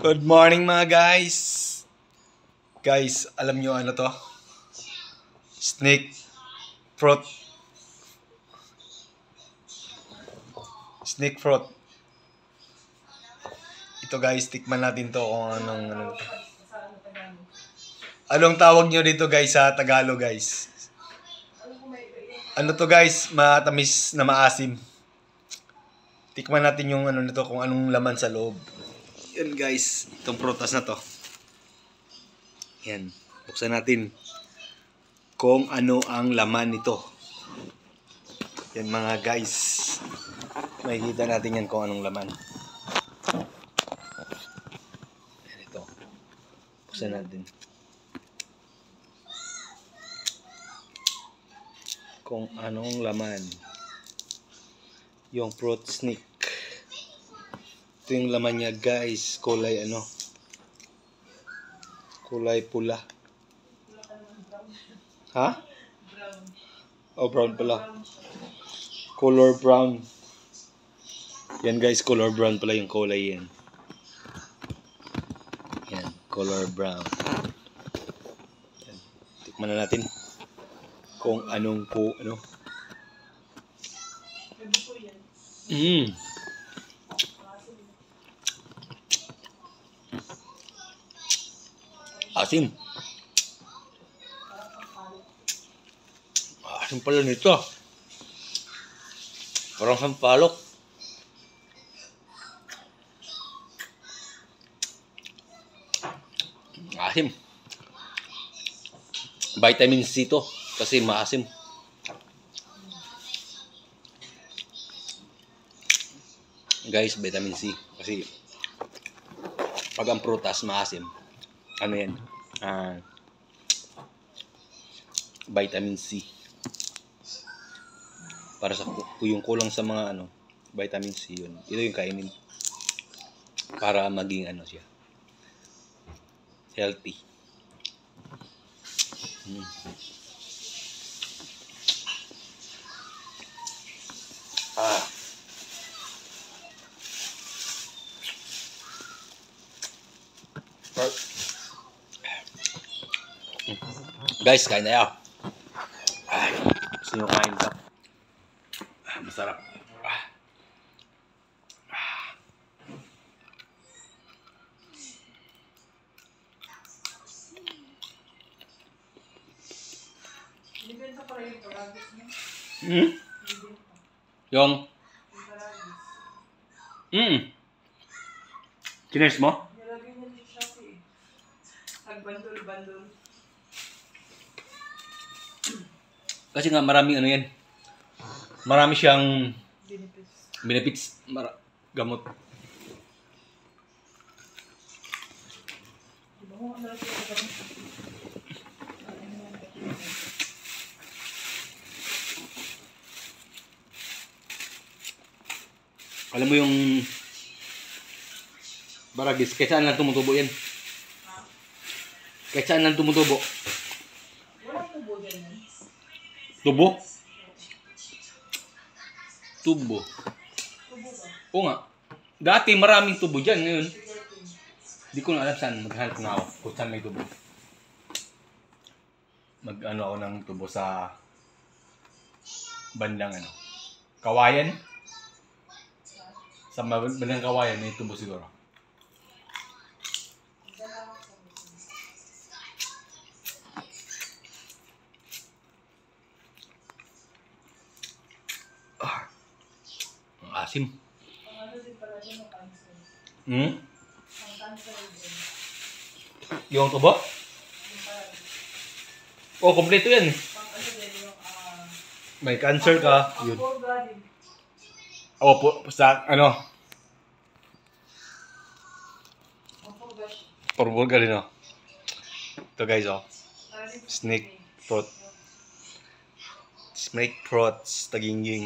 Good morning mga guys. Guys, alam nyo ano to? Snake fruit. Snake fruit. Ito guys, tikman natin to kung anong tawag nyo dito guys sa Tagalog guys. Ano to guys? Matamis na maasim. Tikman natin yung ano nito kung anong laman sa loob. Yan guys, itong prutas na to. Yan, buksan natin kung ano ang laman nito. Yan mga guys, makikita natin yan kung anong laman. Yan ito, buksan natin kung anong laman yung fruit snake. Ito yung laman niya guys, kulay ano, kulay pula. Ha? Oh, brown pala. Color brown. Yan guys, color brown pala yung kulay yan. Yan, color brown. Yan. Tikman na natin kung anong ano. Asim. Asim pala nito. Parang sampalok. Asim. Vitamin C to kasi maasim. Guys, vitamin C kasi pag ang prutas maasim, ano yan? Vitamin C. Para sa yung kulang sa mga ano, vitamin C yun. Ito yung kainin para maging ano siya, healthy. Guys, kain na yaw. Gusto nyo kain ka? Masarap. Yung Kines mo? Bandol-bandol. Kasi nga maraming ano yan. Marami siyang benefits. Gamot. Alam mo yung baragis, kahit saan lang tumutubo yan. Kahit saan lang tumutubo. Walang tubo dyan. Tubo? Tubo. Tubo ba? Oo nga. Dati maraming tubo dyan. Ngayon, di ko na alam saan. Maghanap nga ako kung saan may tubo. Mag-ano ako ng tubo sa bandang ano, Kawayan. Sa bandang Kawayan may tubo siguro. Ang asim. Ano din pala dyan ang cancer? Ang cancer din. Yung tubo? Oh, kompleto yan eh. Ano din yung May cancer ka. Yun. purga din. O, sa ano? Purga siya. Purga rin oh. Ito guys oh. Snake fruit. Snake fruits, tagingging.